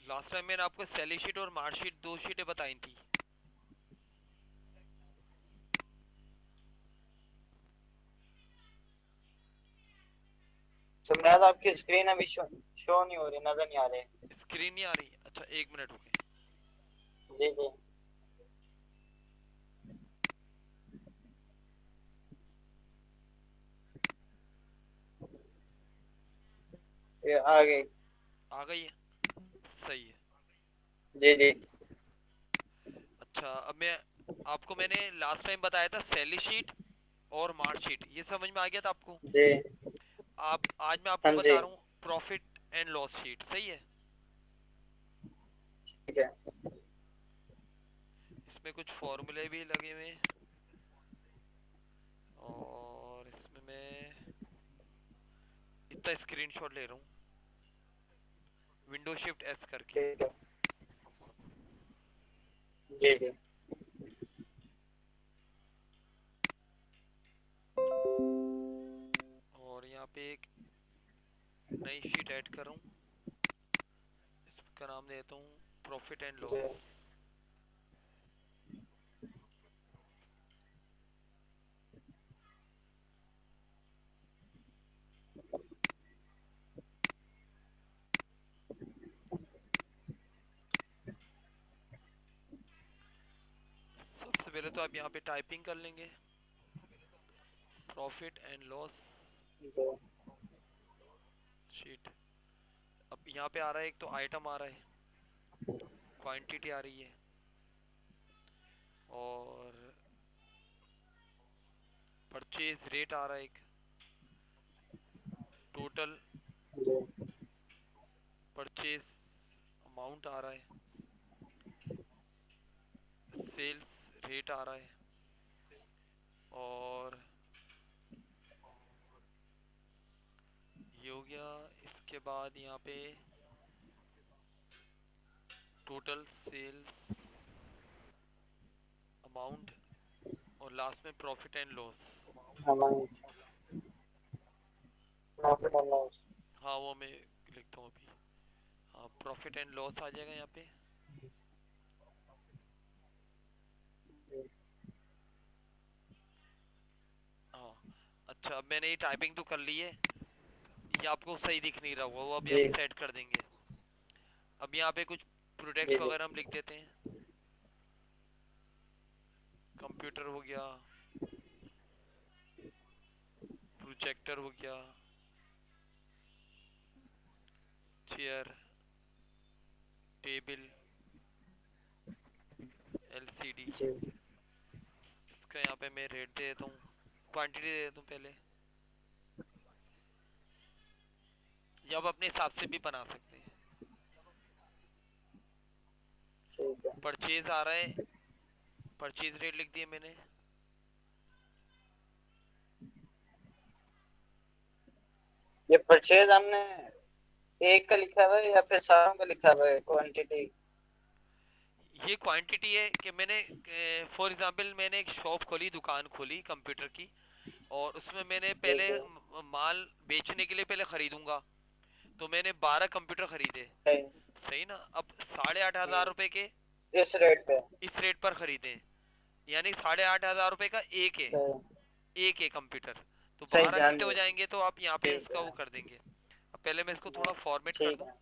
Last time मैंने आपको salary sheet और मार्कशीट शीट दो शीटें बताई थी। सुमराज आपकी स्क्रीन अभी शो नहीं हो रही, नजर नहीं आ रही। स्क्रीन नहीं आ रही? अच्छा एक मिनट रुके। जी जी। ये आ गई। आ गई है? सही है। जी जी। अच्छा अब मैं आपको, मैंने लास्ट टाइम बताया था सैलरी शीट और मार्कशीट, ये समझ में आ गया था आपको? जी। आप आज मैं आपको हाँ जी। बता रहा हूँ प्रॉफिट एंड लॉस शीट, सही है? ठीक है। इसमें कुछ फॉर्मूले भी लगे हुए हैं और इसमें मैं इतना स्क्रीनशॉट ले रहा हूँ विंडो शिफ्ट एस करके। ठीक है। जी जी। और यहाँ पे एक नई शीट ऐड कर रहा हूँ, इसका नाम देता हूँ प्रॉफिट एंड जी। लॉस। सबसे पहले तो आप यहाँ पे टाइपिंग कर लेंगे प्रॉफिट एंड लॉस जी। शीट। अब यहाँ पे आ रहा है, एक तो आइटम आ रहा है, क्वांटिटी आ रही है, और परचेज रेट आ रहा है, एक टोटल जी। परचेज अमाउंट आ रहा है, सेल्स रेट आ रहा है, और ये हो गया। इसके बाद यहाँ पे टोटल सेल्स अमाउंट, और लास्ट में profit and loss. Amount, profit and loss. हाँ वो मैं लिखता हूँ अभी। हाँ प्रॉफिट एंड लॉस आ जाएगा यहाँ पे। हाँ अच्छा, अब मैंने ये टाइपिंग तो कर ली है, ये आपको सही दिख नहीं रहा होगा, वो अभी हम जी सेट कर देंगे। अब यहाँ पे कुछ जी। प्रोडक्ट्स जी वगैरह हम लिख देते हैं। कंप्यूटर हो गया, प्रोजेक्टर हो गया, चेयर, टेबल, एलसीडी। जी। इसका यहाँ पे मैं रेट दे देता हूँ, क्वांटिटी दे देता हूँ पहले। ये आप अपने हिसाब से भी बना सकते हैं। ठीक है। परचेज आ रहा है, परचेज रेट लिख दिया मैंने। ये परचेज हमने एक का लिखा हुआ है या फिर सारों का लिखा हुआ है क्वांटिटी? ये क्वांटिटी है कि मैंने, फॉर एग्जांपल मैंने एक शॉप खोली, दुकान खोली कंप्यूटर की, और उसमें मैंने जी पहले जी। माल बेचने के लिए पहले खरीदूंगा, तो मैंने 12 कंप्यूटर खरीदे। सही। सही ना? अब 8,500 रुपए के इस रेट पे। इस रेट पर खरीदे, यानी 8,500 रुपए का एक है, सही। एक है कंप्यूटर। तो सही 12 ध्यान कितने हो दिए। जाएंगे, तो आप यहाँ पे ठीक इसका है। वो कर देंगे। अब पहले मैं इसको थोड़ा फॉर्मेट कर ठीक दूं। है।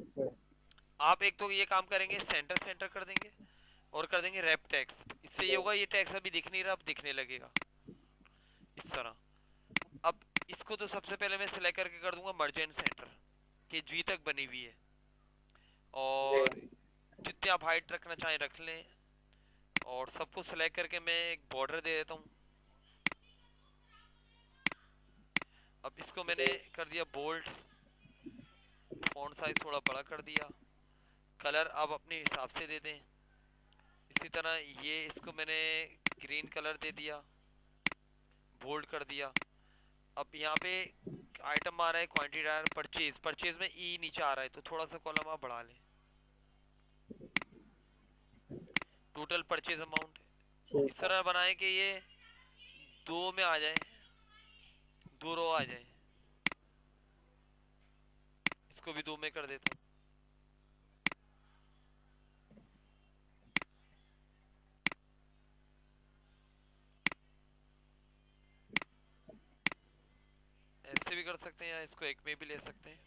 जी आप एक तो ये काम करेंगे, सेंटर सेंटर कर देंगे, और कर देंगे रैप टेक्स्ट। इससे ये जी। होगा, ये टेक्स्ट अभी दिख नहीं रहा, अब दिखने लगेगा इस तरह। अब इसको तो सबसे पहले मैं सिलेक्ट करके कर दूंगा मर्जेंट सेंटर, कि जी तक बनी हुई है, जी। और जितने आप हाइट रखना चाहें रख लें, और सबको सिलेक्ट करके मैं एक बॉर्डर दे देता हूँ। अब इसको मैंने जी। कर दिया बोल्ड, फॉन्ट साइज थोड़ा बड़ा कर दिया, कलर आप अपने हिसाब से दे दें। इसी तरह ये इसको मैंने ग्रीन कलर दे दिया, बोल्ड कर दिया। अब यहाँ पे आइटम आ रहा है, क्वांटिटी आ रहा है, परचेज, परचेज में ई नीचे आ रहा है, तो थोड़ा सा कॉलम आप बढ़ा लें। टोटल परचेज अमाउंट, ठीक इस है। तरह बनाएं कि ये दो में आ जाए, दो रो आ जाए। इसको इसको भी 2 में कर देता हूँ। ऐसे भी कर सकते हैं या इसको 1 में भी ले सकते हैं।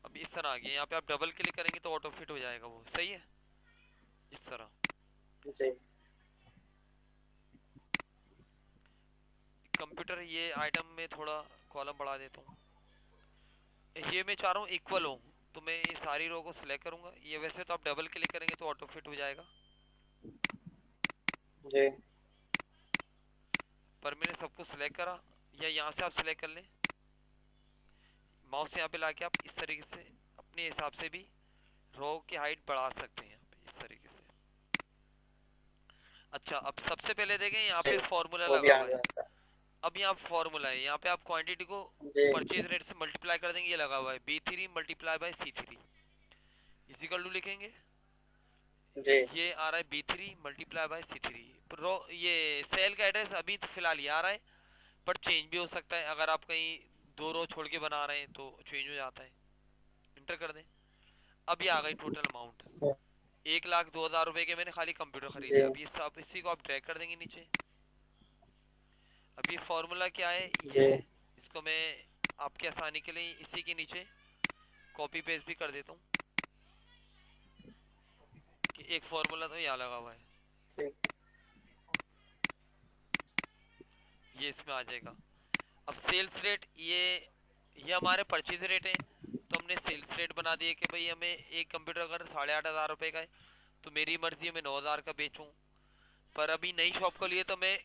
अब इस तरह आ गया, यहाँ पे आप डबल क्लिक करेंगे तो ऑटो फिट हो जाएगा वो, सही है इस तरह। जी कंप्यूटर ये आइटम में थोड़ा कॉलम बढ़ा देता हूँ, ये मैं चाह रहा हूँ इक्वल हो, तो मैं ये सारी रो को सिलेक्ट करूंगा। ये वैसे तो आप डबल क्लिक करेंगे तो ऑटो फिट हो जाएगा, जी पर मैंने सबको सिलेक्ट करा। या यहाँ से आप सिलेक्ट कर लें, माउस यहाँ पे लाके आप इस तरीके से अपने हिसाब से भी रो की हाइट बढ़ा सकते हैं यहाँ पे इस तरीके से। अच्छा, अब सबसे पहले देखें यहाँ पे सही, फॉर्मूला वो भी लगा आ हुआ है। जाता है। अब यहाँ फॉर्मूला है, यहाँ पे आप क्वांटिटी को जी परचेज रेट से मल्टीप्लाई कर देंगे, ये लगा हुआ है B3 multiply by C3 is equal to लिखेंगे। जी ये आ रहा है B3 मल्टीप्लाई बाय C3। रो ये सेल का एड्रेस अभी तो फिलहाल ये आ रहा है, पर चेंज भी हो सकता है। अगर आप कहीं 2 रो छोड़ के बना रहे हैं तो चेंज हो जाता है। इंटर कर दें। अब ये आ गई टोटल अमाउंट, सही, 1,02,000 रुपए के मैंने खाली कंप्यूटर जी खरीदे। अब ये सब इसी को आप ड्रैग कर देंगे नीचे। अब ये फॉर्मूला क्या है ये, जी इसको मैं आपके आसानी के लिए इसी के नीचे कॉपी पेस्ट भी कर देता हूँ कि एक फॉर्मूला तो यहाँ लगा हुआ है, ठीक ये इसमें आ जाएगा। अब सेल्स रेट ये हमारे परचेज रेट है, तो हमने सेल्स रेट बना दिए कि भाई हमें एक कंप्यूटर अगर 8,500 रुपये का है तो मेरी मर्जी है मैं 9,000 का बेचूं। पर अभी नई शॉप को लिए तो मैं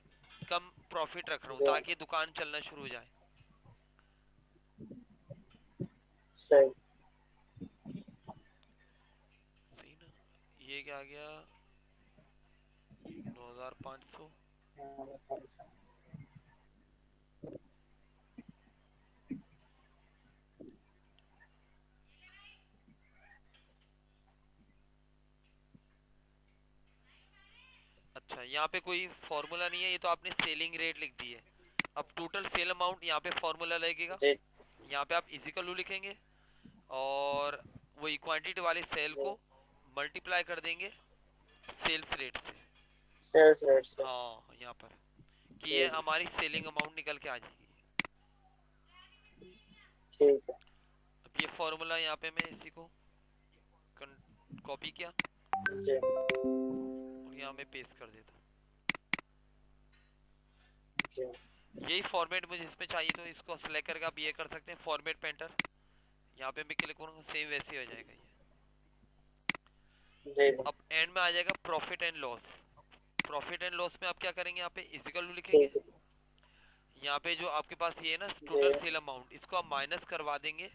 कम प्रॉफिट रख रहा हूँ जी ताकि दुकान चलना शुरू हो जाए। सही, सही ना, ये क्या आ गया 9,500। अच्छा, यहाँ पे कोई फॉर्मूला नहीं है, ये तो आपने सेलिंग रेट लिख दी है। अब टोटल सेल अमाउंट यहाँ पे फॉर्मूला लगेगा, जी यहाँ पे आप इजिकल टू लिखेंगे और वही क्वांटिटी वाले सेल जी को मल्टीप्लाई कर देंगे सेल्स रेट से। सेल्स रेट से, हाँ, यहाँ पर कि ये जी हमारी सेलिंग अमाउंट निकल के आ जाएगी। ठीक है, अब ये फॉर्मूला यहाँ पे मैं इसी को कॉपी किया जी और यहाँ में पेस्ट कर देता हूँ। जी यही फॉर्मेट मुझे इसमें चाहिए, तो इसको सेलेक्ट करके आप ये कर सकते हैं फॉर्मेट पेंटर, यहाँ पे मैं क्लिक करूँगा सेम वैसे ही हो जाएगा ये। जी अब एंड में आ जाएगा profit and loss. Profit and loss में आप क्या करेंगे, यहाँ पे इजिकल टू लिखेंगे। ठीक है, यहाँ पे जो आपके पास ये है ना जी टोटल सेल अमाउंट, इसको आप माइनस करवा देंगे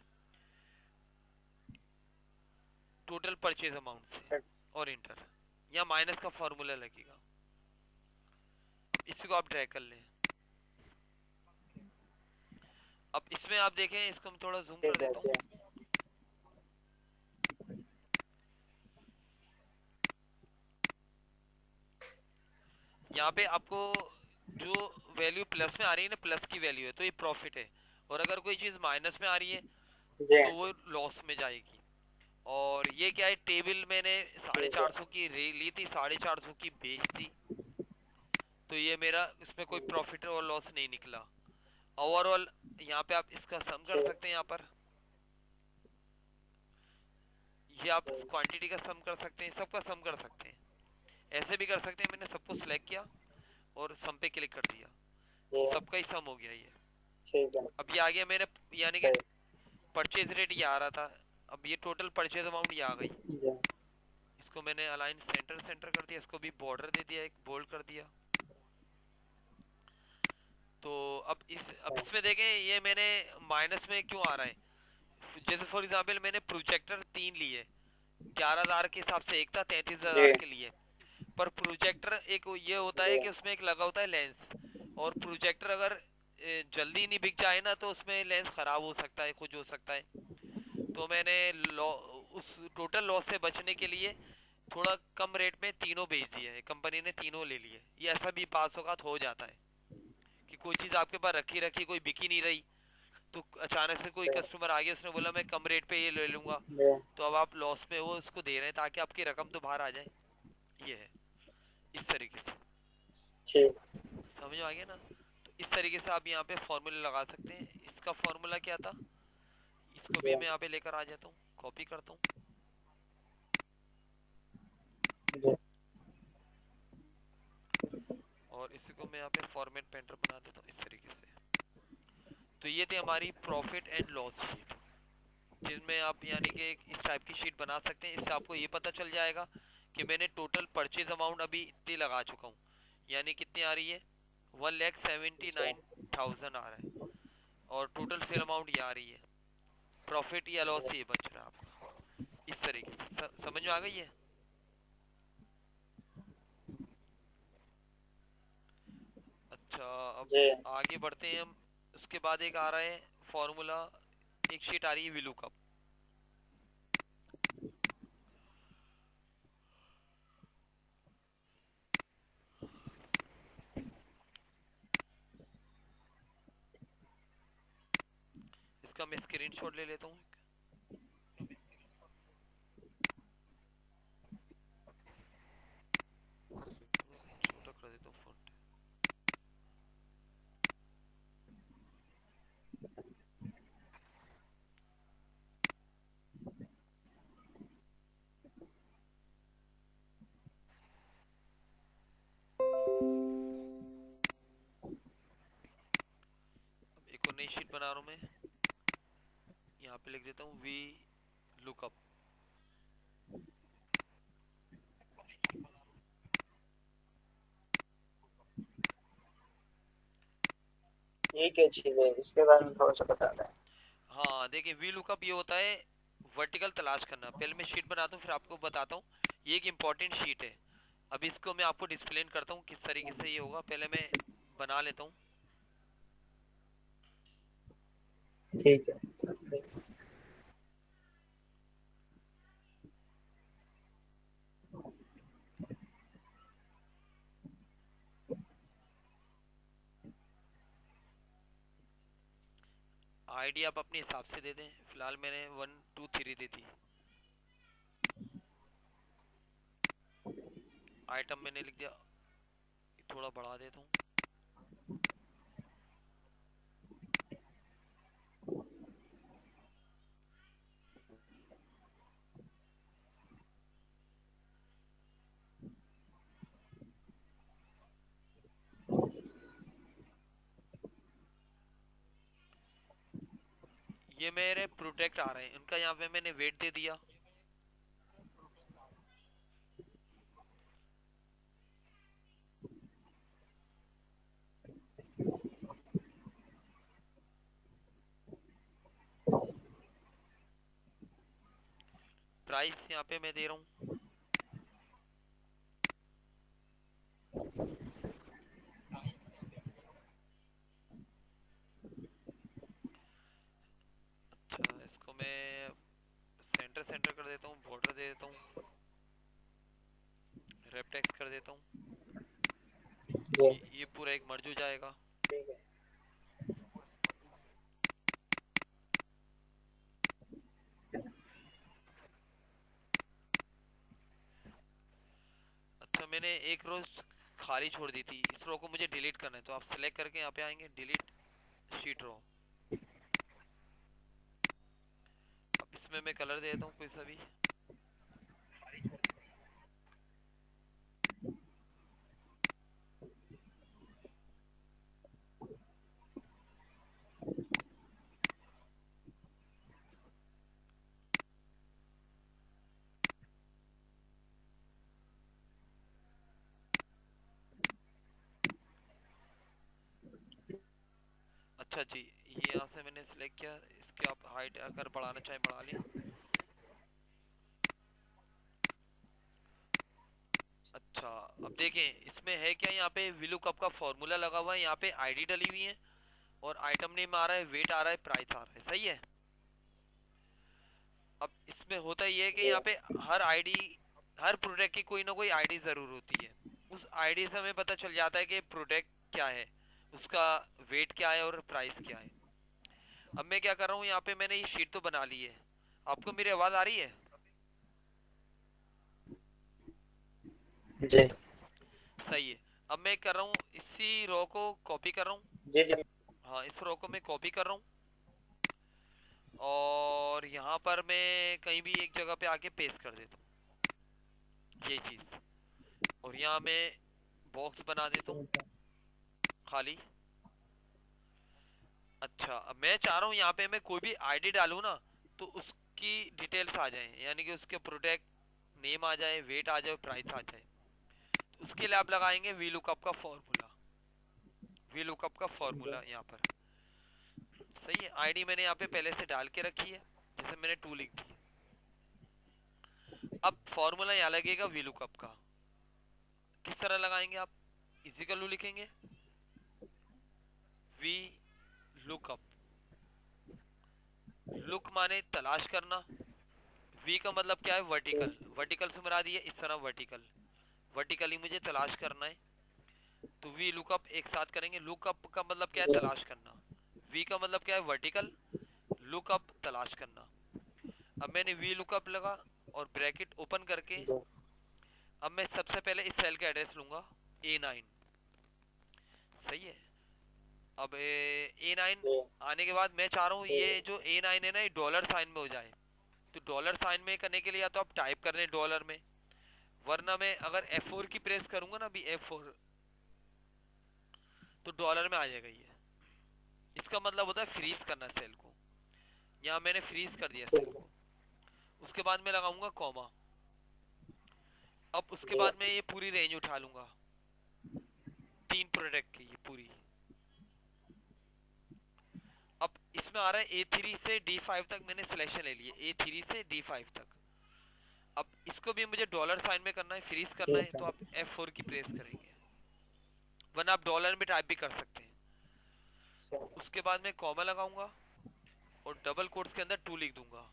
टोटल परचेज अमाउंट से और इंटर। यहाँ माइनस का फॉर्मूला लगेगा, इसको आप ड्रैग कर लें। अब इसमें आप देखें, इसको मैं थोड़ा जूम कर ठीक है, देता जी हूँ। यहाँ पे आपको जो वैल्यू प्लस में आ रही है ना, प्लस की वैल्यू है तो ये प्रॉफिट है, और अगर कोई चीज माइनस में आ रही है जी तो वो लॉस में जाएगी। और ये क्या है, टेबल मैंने साढ़े ठीक है, चार सौ की ली थी, 450 की बेच दी, तो ये मेरा इसमें कोई प्रॉफिट और लॉस नहीं निकला। ओवरऑल यहाँ पे आप इसका सम कर ठीक सकते हैं, यहाँ पर ये आप ठीक क्वांटिटी का सम कर सकते हैं, सबका सम कर सकते हैं, ऐसे भी कर सकते हैं। मैंने सबको सिलेक्ट किया और सम पे क्लिक कर दिया, जी सबका ही सम हो गया ये। ठीक है, अब ये आ गया मेरे, यानी कि सही, परचेज रेट ये आ रहा था, अब ये टोटल परचेज अमाउंट ये आ गई। जी इसको मैंने अलाइन सेंटर सेंटर कर दिया, इसको भी बॉर्डर दे दिया, एक बोल्ड कर दिया। तो अब सही, इसमें देखें ये मैंने माइनस में क्यों आ रहा है। जैसे फॉर एग्जांपल मैंने प्रोजेक्टर 3 लिए, 11,000 के हिसाब से एक था, 33,000 जी के लिए। पर प्रोजेक्टर एक ये होता है जी कि उसमें एक लगा होता है लेंस, और प्रोजेक्टर अगर जल्दी नहीं बिक जाए ना तो उसमें लेंस खराब हो सकता है, कुछ हो सकता है। तो मैंने उस टोटल लॉस से बचने के लिए थोड़ा कम रेट में तीनों बेच दिए है, कंपनी ने तीनों ले लिए। ये ऐसा भी पास होगा तो हो जाता है कि कोई चीज़ आपके पास रखी रखी कोई बिकी नहीं रही, तो तो अचानक से कोई सही। कस्टमर आ गया, उसने बोला मैं कम रेट पे ये ले लूंगा, जी तो अब आप लॉस में वो उसको दे रहे हैं ताकि आपकी रकम तो बाहर आ जाए। ये है इस तरीके से। ठीक। समझ में आ गया ना? तो इस तरीके से आप यहाँ पे फॉर्मूला लगा सकते हैं। इसका फॉर्मूला क्या था, इसको भी जी मैं यहाँ पे लेकर आ जाता हूँ, कॉपी करता हूँ जी और इसी को मैं यहाँ पे फॉर्मेट पेंटर बना देता हूँ इस तरीके से। तो ये थी हमारी प्रॉफिट एंड लॉस शीट, जिसमें आप यानी कि इस टाइप की शीट बना सकते हैं। इससे आपको ये पता चल जाएगा कि मैंने टोटल परचेज अमाउंट अभी इतनी लगा चुका हूँ, यानी कितनी आ रही है, 1,79,000 आ रहा है, और टोटल सेल अमाउंट ये आ रही है। प्रॉफिट या लॉस ये बच रहा है आपका। इस तरीके से समझ में आ गई है? अच्छा, अब जी। आगे बढ़ते हैं हम। उसके बाद एक आ रहा है फॉर्मूला, एक शीट आ रही है विलू कप। इसका मैं स्क्रीनशॉट ले लेता हूँ, छोटा कर देता हूँ फॉन्ट। अब एक और नई शीट बना रहा हूँ मैं, यहाँ पे लिख देता हूँ वी लुकअप। ये क्या चीज है, इसके बारे में थोड़ा सा बता दें। हाँ देखिए, वी लुकअप ये होता है वर्टिकल तलाश करना। पहले मैं शीट बनाता हूँ फिर आपको बताता हूँ। ये एक इम्पॉर्टेंट शीट है। अब इसको मैं आपको डिस्प्लेन करता हूँ किस तरीके से ये होगा। पहले मैं बना लेता हूँ। ठीक है। आईडी आप अपने हिसाब से दे दें, फिलहाल मैंने 1 2 3 दे दी। आइटम मैंने लिख दिया, थोड़ा बढ़ा देता हूँ। ये मेरे प्रोडक्ट आ रहे हैं, उनका यहाँ पे मैंने वेट दे दिया। प्राइस यहाँ पे मैं दे रहा हूँ। अच्छा, इसको मैं सेंटर सेंटर कर देता हूँ, बॉर्डर दे देता हूँ, रेप टेक्स्ट कर देता हूँ। जी ये पूरा एक मर्ज हो जाएगा। ठीक है। अच्छा, मैंने एक रो खाली छोड़ दी थी, इस रो को मुझे डिलीट करना है, तो आप सेलेक्ट करके यहाँ पे आएंगे, डिलीट शीट रो। अब इसमें मैं कलर दे देता हूँ कोई सा भी। अच्छा जी, ये यहाँ से मैंने सेलेक्ट किया। इसके आप हाइट अगर बढ़ाना चाहे बढ़ा लें। अच्छा, अब देखें इसमें है क्या, यहाँ पे विलू कप का फॉर्मूला लगा हुआ है, यहाँ पे आईडी डली हुई है, और आइटम नेम आ रहा है, वेट आ रहा है, प्राइस आ रहा है। सही है। अब इसमें होता ये है कि जी यहाँ पे हर आईडी, हर प्रोडक्ट की कोई ना कोई आईडी जरूर होती है। उस आईडी से हमें पता चल जाता है कि प्रोडक्ट क्या है, उसका वेट क्या है और प्राइस क्या है। अब मैं क्या कर रहा हूँ, यहाँ पे मैंने ये शीट तो बना ली है। आपको मेरी आवाज आ रही है? जी सही है। अब मैं कर रहा हूँ, इसी रो को कॉपी कर रहा हूँ। जी जी हाँ, इस रो को मैं कॉपी कर रहा हूँ और यहाँ पर मैं कहीं भी एक जगह पे आके पेस्ट कर देता हूँ ये चीज। और यहाँ मैं बॉक्स बना देता हूँ खाली। अच्छा, अब मैं चाह रहा हूँ यहाँ पे मैं कोई भी आईडी डालूँ ना, तो उसकी डिटेल्स आ जाए, यानी कि उसके प्रोडक्ट नेम आ जाए, वेट आ जाए, प्राइस आ जाए। तो उसके लिए आप लगाएंगे वी लुकअप का फॉर्मूला। वी लुकअप का जी फॉर्मूला यहाँ पर। सही है। आईडी मैंने यहाँ पे पहले से डाल के रखी है, जैसे मैंने 2 लिख दी। अब फॉर्मूला यहाँ लगेगा वी लुकअप का। किस तरह लगाएंगे आप? इजिकल लिखेंगे, वी लुकअप। लुक माने तलाश करना, वी का मतलब क्या है? वर्टिकल। वर्टिकल से मुराद ये इस तरह वर्टिकल, वर्टिकली मुझे तलाश करना है। तो वी लुकअप एक साथ करेंगे। लुकअप का मतलब क्या है? जी तलाश करना। वी का मतलब क्या है? वर्टिकल। लुकअप तलाश करना। अब मैंने वी लुकअप लगा और ब्रैकेट ओपन करके जी अब मैं सबसे पहले इस सेल का एड्रेस लूंगा, A9। सही है। अब A9 जी आने के बाद मैं चाह रहा हूँ जी ये जो A9 है ना, ये डॉलर साइन में हो जाए। तो डॉलर साइन में करने के लिए या तो आप टाइप कर लें डॉलर में, वरना मैं अगर F4 की प्रेस करूंगा ना, अभी F4, तो डॉलर में आ जाएगा ये। इसका मतलब होता है फ्रीज करना सेल को। यहाँ मैंने फ्रीज कर दिया सेल को। उसके बाद मैं लगाऊंगा कॉमा। अब उसके जी बाद मैं ये पूरी रेंज उठा लूंगा, 3 प्रोडक्ट की ये पूरी। अब इसमें आ रहा है A3 से D5 तक, मैंने सिलेक्शन ले लिया A3 से D5 तक। अब इसको भी मुझे डॉलर साइन में करना है, फ्रीज करना है, ठीक तो है आप F4 की प्रेस करेंगे, वरना आप डॉलर में टाइप भी कर सकते हैं। उसके बाद मैं कॉमा लगाऊंगा और डबल कोट्स के अंदर 2 लिख दूंगा।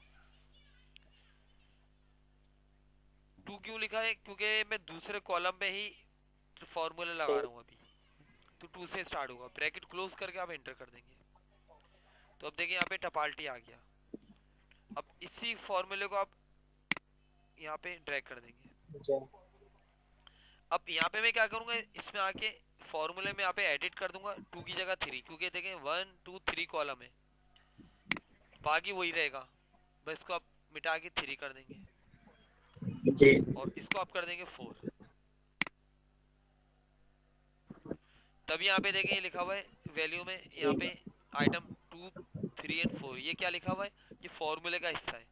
2 क्यों लिखा है? क्योंकि मैं दूसरे कॉलम में ही फॉर्मूला लगा रहा हूँ अभी। तो 2 से स्टार्ट होगा, ब्रैकेट क्लोज करके आप एंटर कर देंगे। तो अब देखिए यहाँ पे टपाल्टी आ गया। अब इसी फॉर्मूले को आप यहाँ पे ड्रैग कर देंगे। जी अब यहाँ पे मैं क्या करूंगा, इसमें आके फॉर्मूले में यहाँ पे एडिट कर दूंगा 2 की जगह 3, क्योंकि देखें 1 2 3 कॉलम है, बाकी वही रहेगा। बस इसको आप मिटा के 3 कर देंगे जी और इसको आप कर देंगे 4। तब यहाँ पे देखें ये लिखा हुआ है वैल्यू में, यहाँ ठीक पे है आइटम 2 3 एंड 4, ये क्या लिखा हुआ है? ये फॉर्मूले का हिस्सा है।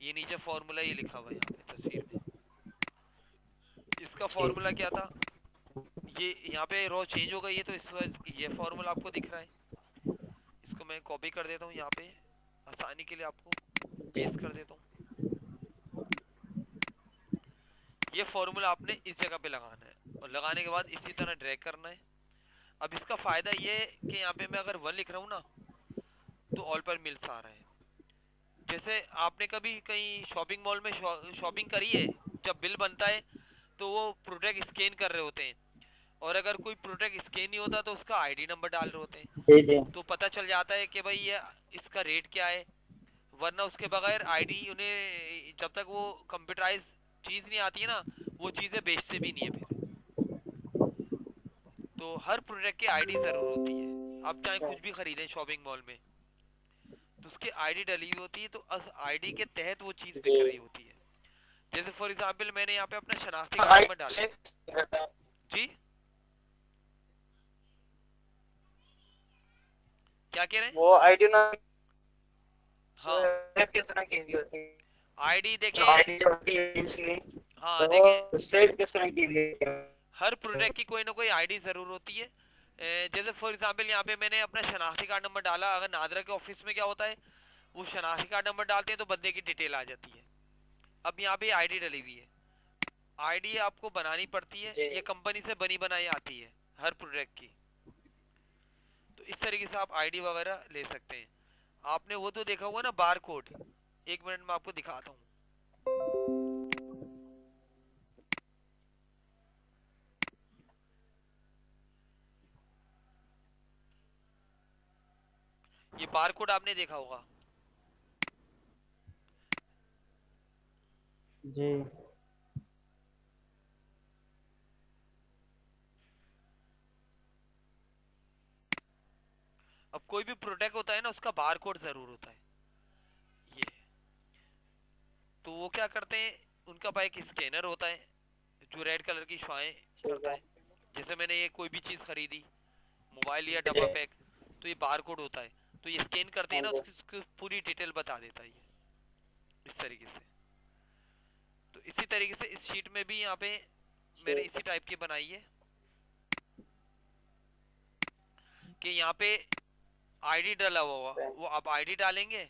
ये नीचे फॉर्मूला ये लिखा हुआ है यहाँ पे तस्वीर में। इसका ठीक फॉर्मूला क्या था? ये यहाँ पे रो चेंज हो गई है, तो इस वक्त ये फॉर्मूला आपको दिख रहा है। इसको मैं कॉपी कर देता हूँ यहाँ पे, आसानी के लिए आपको जी पेस्ट कर देता हूँ। ये फॉर्मूला आपने इस जगह पे लगाना है और लगाने के बाद इसी तरह ड्रैग करना है। अब इसका फायदा ये है कि यहाँ पे मैं अगर 1 लिख रहा हूँ ना, तो ऑल पर मिल्स आ रहा है। जैसे आपने कभी कहीं शॉपिंग मॉल में शॉपिंग करी है, जब बिल बनता है तो वो प्रोडक्ट स्कैन कर रहे होते हैं, और अगर कोई प्रोडक्ट स्कैन नहीं होता तो उसका आईडी नंबर डाल रहे होते हैं, जी जी तो पता चल जाता है कि भाई ये इसका रेट क्या है। वरना उसके बगैर आईडी उन्हें, जब तक वो कंप्यूटराइज चीज नहीं आती है ना, वो चीजें बेचते भी नहीं है फिर। तो हर प्रोडक्ट की आईडी जरूर होती है। आप चाहे अच्छा कुछ भी खरीदें शॉपिंग मॉल में, तो उसकी आईडी डली हुई होती है, तो उस आईडी के तहत वो चीज जी बिक रही होती है। जैसे फॉर एग्जांपल मैंने यहाँ पे अपना शनाख्ती कार्ड आई नंबर डाला। चेक करता है जी, क्या कह रहे हैं? वो आईडी ना हाँ, किस तरह की भी होती है आईडी जो देखें। आईडी जो होती है इसकी हाँ तो देखें, वो सेव किस तरह की भी है हर प्रोडक्ट की कोई ना कोई आईडी जरूर होती है। जैसे फॉर एग्जांपल यहाँ पे मैंने अपना शनाख्ती कार्ड नंबर डाला। अगर नादरा के ऑफिस में क्या होता है, वो शनाख्ती कार्ड नंबर डालते हैं तो बंदे की डिटेल आ जाती है। अब यहाँ पे आईडी डली हुई है। आईडी आपको बनानी पड़ती है, जी ये कंपनी से बनी बनाई आती है हर प्रोडक्ट की। तो इस तरीके से आप आईडी वगैरह ले सकते हैं। आपने वो तो देखा हुआ ना बार कोड, 1 मिनट में आपको दिखाता हूँ। ये बार कोड आपने देखा होगा। जी अब कोई भी प्रोडक्ट होता है ना, उसका बार कोड जरूर होता है। ये तो वो क्या करते हैं, उनका भाई एक स्कैनर होता है जो रेड कलर की शुआएं ठीक करता है। है। जैसे मैंने ये कोई भी चीज खरीदी, मोबाइल या जी डब्बा पैक, तो ये बार कोड होता है। तो ये स्कैन करते हैं हाँ ना, जी उसकी पूरी डिटेल बता देता है ये, इस तरीके से। तो इसी तरीके से इस शीट में भी यहाँ पे मैंने ठीक इसी है। टाइप की बनाई है कि यहाँ पे आईडी डाला हुआ होगा, वो आप आईडी डालेंगे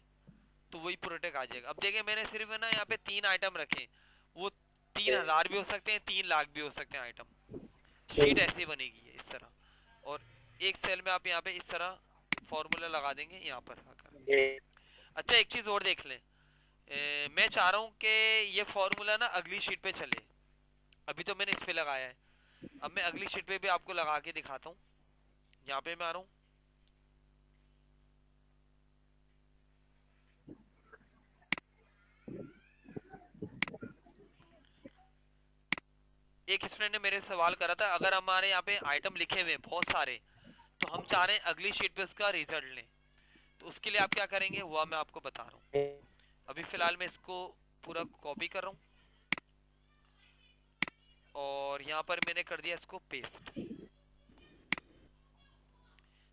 तो वही प्रोडक्ट आ जाएगा। अब देखिए मैंने सिर्फ है ना यहाँ पे 3 आइटम रखे, वो 3,000 भी हो सकते हैं, 3 लाख भी हो सकते हैं आइटम। शीट ठीक ऐसे ही बनेगी इस तरह। और एक सेल में आप यहाँ पे इस तरह फॉर्मूला लगा देंगे यहाँ पर आकर। जी अच्छा एक चीज और देख लें, मैं चाह रहा हूँ कि ये फॉर्मूला ना अगली शीट पे चले। अभी तो मैंने इस पे लगाया है, अब मैं अगली शीट पे भी आपको लगा के दिखाता हूँ। यहाँ पे मैं आ रहा हूँ, एक स्टूडेंट ने मेरे से सवाल करा था, अगर हमारे यहाँ पे आइटम लिखे हुए हैं बहुत सारे, तो हम चाह रहे हैं अगली शीट पे उसका रिजल्ट लें, तो उसके लिए आप क्या करेंगे हुआ मैं आपको बता रहा हूँ। अभी फिलहाल मैं इसको पूरा कॉपी कर रहा हूँ और यहाँ पर मैंने कर दिया इसको पेस्ट।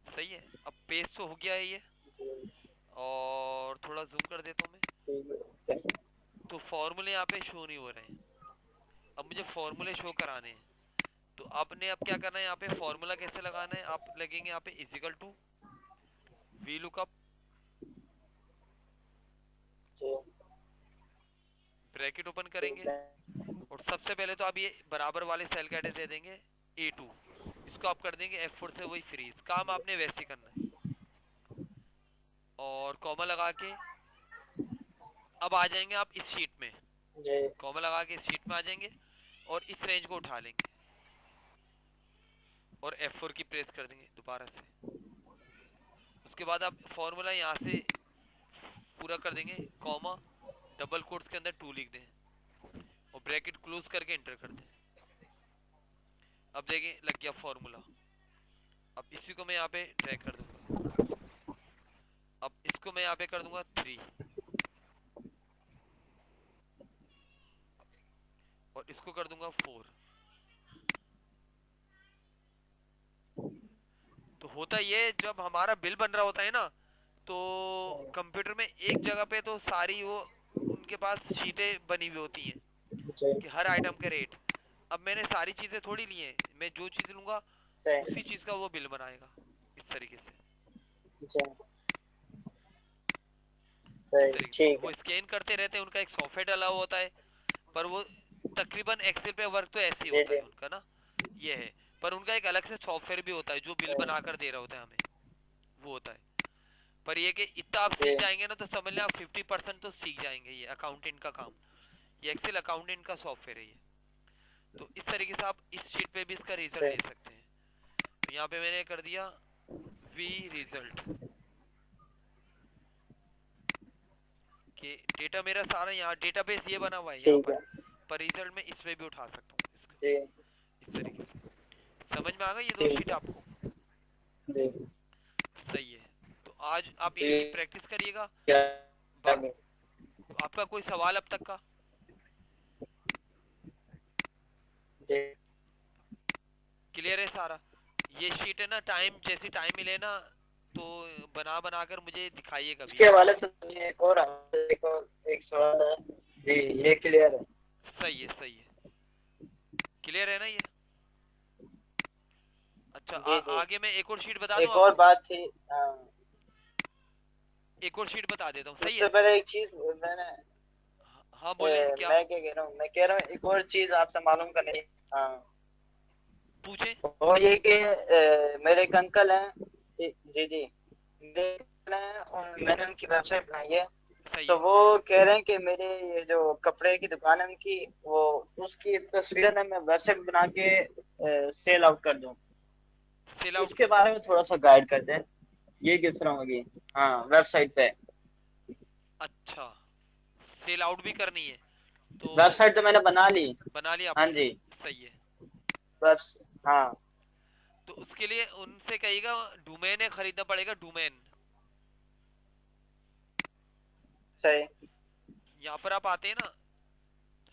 सही है, अब पेस्ट तो हो गया है ये, और थोड़ा जूम कर देता हूँ मैं। ठीक है। तो फॉर्मूले यहाँ पे शो नहीं हो रहे हैं, अब मुझे फॉर्मूले शो कराने हैं। तो आपने अब क्या करना है, यहाँ पे फॉर्मूला कैसे लगाना है, आप लगेंगे यहाँ पे equal to V lookup, bracket open करेंगे, और सबसे पहले तो आप ये बराबर वाले सेल का एड्रेस दे देंगे A2, इसको आप कर देंगे F4 से वही फ्रीज, काम आपने वैसे ही करना है। और कॉमा लगा के अब आ जाएंगे आप इस शीट में, जी कॉमा लगा के इस शीट में आ जाएंगे और इस रेंज को उठा लेंगे और F4 की प्रेस कर देंगे दोबारा से। उसके बाद आप फॉर्मूला यहाँ से पूरा कर देंगे, कॉमा डबल कोट्स के अंदर 2 लिख दें और ब्रैकेट क्लोज करके एंटर कर दें। अब देखिए लग गया फॉर्मूला। अब इसी को मैं यहाँ पे ड्रैग कर दूंगा, अब इसको मैं यहाँ पे कर दूंगा 3 और इसको कर दूंगा 4। तो होता ये जब हमारा बिल बन रहा होता है ना, तो कंप्यूटर में एक जगह पे तो सारी वो उनके पास शीटें बनी हुई होती हैं जी कि हर आइटम के रेट। अब मैंने सारी चीजें थोड़ी ली हैं, मैं जो चीज लूंगा सही उसी चीज का वो बिल बनाएगा इस तरीके से। जी इस सही तरीके से ठीक वो है। स्कैन करते रहते हैं, उनका एक सॉफ्टवेयर डाला हुआ होता है, पर वो तकरीबन एक्सेल पे वर्क तो ऐसे ही जी होता जी है उनका ना, ये है। पर उनका एक अलग से सॉफ्टवेयर भी होता है जो बिल सही बनाकर दे रहा होता है हमें, वो होता है। पर ये कि इतना आप जी सीख जाएंगे ना, तो समझ लें आप 50% तो सीख जाएंगे ये अकाउंटेंट का काम। ये एक्सेल अकाउंटेंट का सॉफ्टवेयर है ये। तो इस तरीके से आप इस शीट पे भी इसका रिजल्ट सही ले सकते हैं। तो यहाँ पे मैंने कर दिया वी रिजल्ट, कि डेटा मेरा सारा यहाँ डेटाबेस ये बना हुआ है यहाँ ठीक पर, है। पर रिजल्ट में इस पे भी उठा सकता हूँ इसका, जी इस तरीके से। समझ में आ गई ये 2 ठीक शीट है। आपको? जी सही है, तो आज आप जी इनकी प्रैक्टिस करिएगा। क्या आपका कोई सवाल अब तक का? जी क्लियर है सारा? ये शीट है ना, टाइम जैसी टाइम मिले ना तो बना बना कर मुझे दिखाइए कभी, इसके है ना? हवाले से मुझे एक सवाल है जी, ये क्लियर है। सही है, सही है, क्लियर है ना ये? अच्छा जी जी आगे मैं एक और शीट बता दूं एक और आपको, बात थी। एक और शीट बता देता हूँ, सही उससे है? पहले एक चीज मैंने हाँ बोले क्या? मैं क्या कह रहा हूँ, मैं कह रहा हूँ एक और चीज आपसे मालूम करनी है। हाँ पूछे। वो ये कि मेरे एक अंकल हैं। जी जी मेरे अंकल हैं और मैंने उनकी वेबसाइट बनाई है। सही तो है, वो कह रहे हैं कि मेरे ये जो कपड़े की दुकान है उनकी, वो उसकी तस्वीर है मैं वेबसाइट बना के सेल आउट कर दूं। सेल आउट इसके कर दूं? बारे में थोड़ा सा गाइड कर दें। ये किस तरह होगी? हाँ, वेबसाइट पे। अच्छा, सेल आउट भी करनी है तो वेबसाइट तो मैंने बना ली। बना लिया हाँ आपने? जी। सही है। वेब्स हाँ। तो उसके लिए उनसे कहिएगा डोमेन है खरीदना पड़ेगा, डोमेन। सही। यहाँ पर आप आते हैं ना,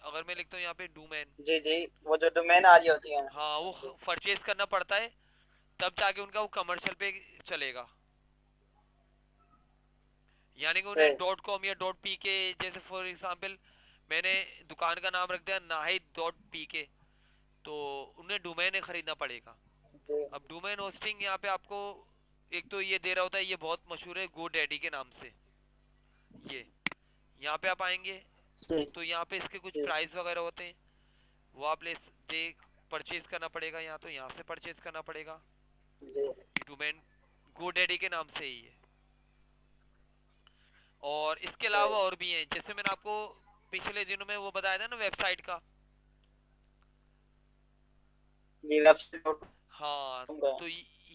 अगर मैं लिखता हूँ यहाँ पे डोमेन, जी जी, वो जो डोमेन आ रही होती है। हाँ वो जी। परचेज करना पड़ता है, तब जाके उनका वो कमर्शियल पे चलेगा। यानी कि उन्हें सही। डॉट कॉम या डॉट पी के, जैसे फॉर एग्जांपल मैंने दुकान का नाम रख दिया नाहिद डॉट पी के, तो उन्हें डोमेन खरीदना पड़ेगा। जी। अब डोमेन होस्टिंग यहाँ पे आपको एक तो ये दे रहा होता है, ये बहुत मशहूर है गो डैडी के नाम से। ये यहाँ पे आप आएंगे जी तो यहाँ पे इसके कुछ जी प्राइस वगैरह होते हैं, वो आप ले देख परचेज करना पड़ेगा, यहाँ तो यहाँ से परचेज करना पड़ेगा। जी। ये डोमेन गो डैडी के नाम से ही है। और इसके सही। अलावा और भी हैं, जैसे मैंने आपको पिछले दिनों में वो बताया था ना वेबसाइट का। जी, वेबसाइट हाँ, ढूंढूंगा। तो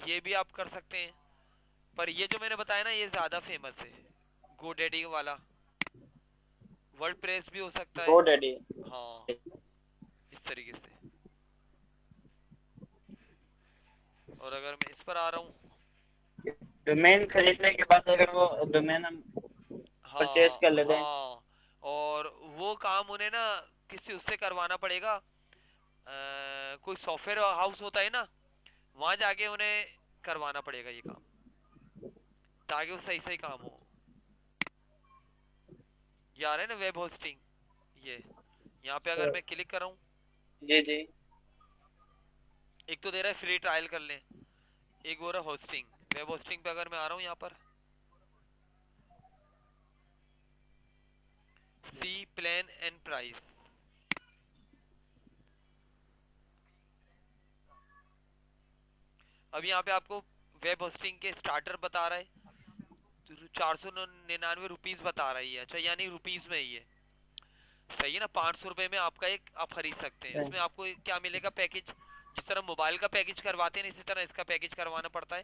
ये भी आप कर सकते हैं। पर ये जो मैंने बताया ना ये ज्यादा फेमस है, गोडैडी वाला। वर्ड प्रेस भी हो सकता है। Go Daddy. हाँ, इस तरीके से। और अगर मैं इस पर आ रहा हूँ, डोमेन खरीदने के बाद अगर वो डोमेन हम परचेज हाँ कर लेते हैं। हाँ, और वो काम उन्हें ना किसी उससे करवाना पड़ेगा, कोई सॉफ्टवेयर हाउस होता है ना, वहां जाके उन्हें करवाना पड़ेगा ये काम, ताकि वो सही सही काम हो। ये आ रहा है ना वेब होस्टिंग, ये यहाँ पे अगर सर। मैं क्लिक कर रहा हूँ, जी जी। एक तो दे रहा है फ्री ट्रायल कर लें, एक हो रहा है होस्टिंग। वेब होस्टिंग पे अगर मैं आ रहा हूँ यहाँ पर, सी प्लान एंड प्राइस, अब यहाँ पे आपको वेब होस्टिंग के स्टार्टर बता रहा है, 499 रुपीज बता रही है। अच्छा, यानी रुपीज में ही है, सही है ना। 500 रुपए में आपका एक आप खरीद सकते हैं। इसमें आपको क्या मिलेगा पैकेज, जिस तरह मोबाइल का पैकेज करवाते हैं इसी तरह इसका पैकेज करवाना पड़ता है।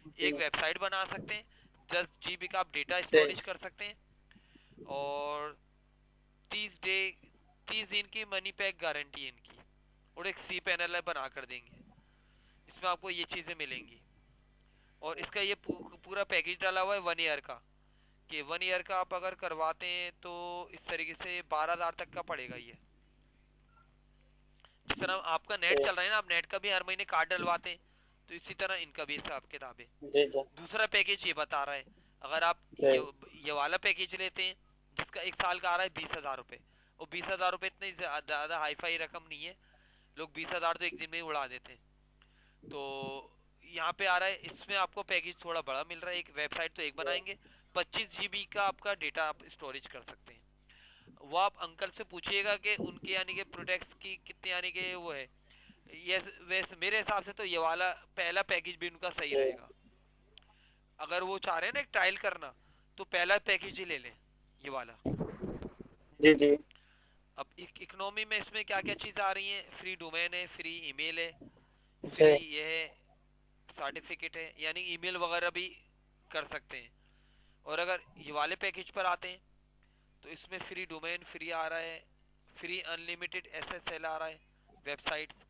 जी। एक वेबसाइट बना सकते हैं, 10 GB का आप डेटा सही। स्टोरेज कर सकते हैं, और 30 डे 30 दिन की मनी बैक गारंटी है इनकी, और एक सी पैनल बना कर देंगे। इसमें आपको ये चीजें मिलेंगी। और इसका ये पूरा पैकेज डाला हुआ है 1 ईयर का, कि 1 ईयर का आप अगर करवाते हैं तो इस तरीके से 12,000 तक का पड़ेगा ये। जिस तरह आपका नेट सही। चल रहा है ना, आप नेट का भी हर महीने कार्ड डलवाते हैं, तो इसी तरह इनका भी हिसाब किताब है। जी जी। दूसरा पैकेज ये बता रहा है, अगर आप सही। ये वाला पैकेज लेते हैं जिसका 1 साल का आ रहा है 20,000 रुपये, और 20,000 रुपये इतनी ज्यादा हाई फाई रकम नहीं है, लोग 20,000 तो एक दिन में ही उड़ा देते हैं। तो यहाँ पे आ रहा है, इसमें आपको पैकेज थोड़ा बड़ा मिल रहा है, एक वेबसाइट तो एक बनाएंगे, 25 GB का आपका डेटा आप स्टोरेज कर सकते हैं। वो आप अंकल से पूछिएगा कि उनके यानी कि प्रोडक्ट्स की कितने यानी कि वो है। ये वैसे मेरे हिसाब से तो ये वाला पहला पैकेज भी उनका सही सही। रहेगा। अगर वो चाह रहे हैं ना एक ट्रायल करना, तो पहला पैकेज ही ले लें, ये वाला। जी जी। अब इकोनॉमी में इसमें क्या क्या चीज़ आ रही हैं, फ्री डोमेन है, फ्री ईमेल है, फ्री सही। ये है, सर्टिफिकेट है, यानी ईमेल वगैरह भी कर सकते हैं। और अगर ये वाले पैकेज पर आते हैं तो इसमें फ्री डोमेन फ्री आ रहा है, फ्री अनलिमिटेड SSL आ रहा है, वेबसाइट्स।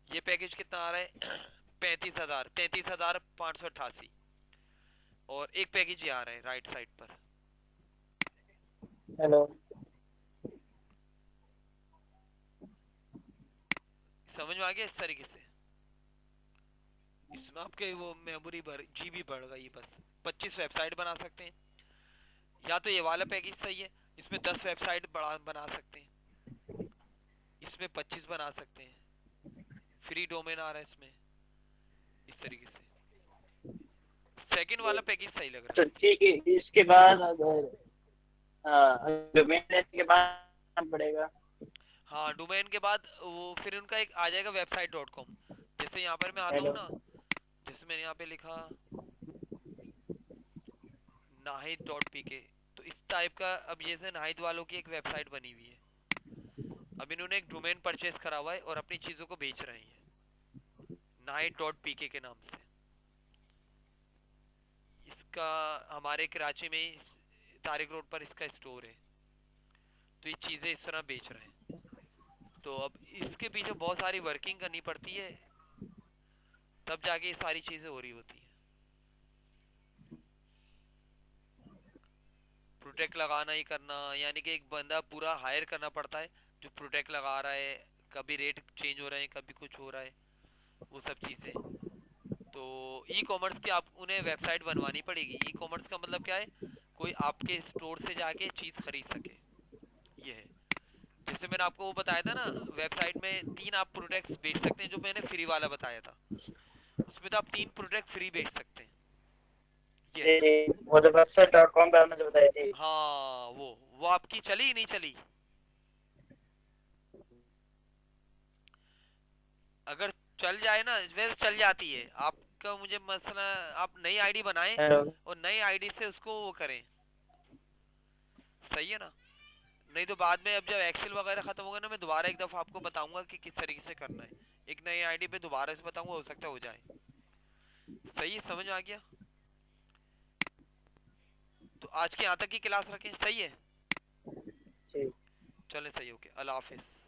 ये पैकेज कितना आ रहा है 33,588। और एक पैकेज ये आ रहा है राइट साइड पर, हेलो। समझ में आ गया इस तरीके से। इसमें आपके वो मेमोरी GB बढ़ गई, बस 25 वेबसाइट बना सकते हैं। या तो ये वाला पैकेज सही है, इसमें 10 वेबसाइट बना सकते हैं, इसमें 25 बना सकते हैं, फ्री डोमेन आ रहा है इसमें, इस तरीके से। सेकंड वाला पैकेज सही लग रहा तो ठीक है, इसके बाद अगर डोमेन लेने के बाद पड़ेगा। है। हाँ, डोमेन के बाद वो फिर उनका एक आ जाएगा website.com। जैसे यहाँ पर मैं आता हूँ हेलो। ना, जैसे मैंने यहाँ पे लिखा नाहिद.pk, तो इस टाइप का अब जैसे नाहिद वालों की एक वेबसाइट बनी हुई है। अब इन्होंने एक डोमेन परचेस करा हुआ है और अपनी चीजों को बेच रहे हैं नाहिद.pk के नाम से, इसका हमारे कराची में ही तारिक रोड पर इसका स्टोर है, तो ये चीज़ें इस तरह बेच रहे हैं। तो अब इसके पीछे बहुत सारी वर्किंग करनी पड़ती है, तब जाके ये सारी चीज़ें हो रही होती हैं। प्रोटेक्ट लगाना ही करना, यानी कि एक बंदा पूरा हायर करना पड़ता है जो प्रोटेक्ट लगा रहा है, कभी रेट चेंज हो रहे हैं, कभी कुछ हो रहा है, वो सब चीज़ें। तो ई कॉमर्स की आप उन्हें वेबसाइट बनवानी पड़ेगी। ई कॉमर्स का मतलब क्या है, कोई आपके स्टोर से जाके चीज़ खरीद सके, ये है। जैसे मैंने आपको वो बताया था ना, वेबसाइट में 3 आप प्रोडक्ट्स बेच सकते हैं, जो मैंने फ्री वाला बताया था, उसमें तो आप 3 प्रोडक्ट फ्री बेच सकते हैं, ये जी है। जी, वो जो website.com पे आपने जो बताई थी। हाँ, वो आपकी चली ही नहीं चली। अगर चल जाए ना, वैसे चल जाती है आपका, मुझे मसला, आप नई आईडी बनाएं हेलो। और नई आईडी से उसको वो करें, सही है ना। नहीं तो बाद में अब जब एक्सेल वगैरह खत्म होगा ना, मैं दोबारा एक दफा आपको बताऊंगा कि किस तरीके से करना है। एक नई आईडी पे दोबारा से बताऊंगा, हो सकता है हो जाए। सही है, समझ में आ गया। तो आज के यहाँ तक की क्लास रखें, सही है। जी। चलें, सही, ओके, अल्लाह हाफिज।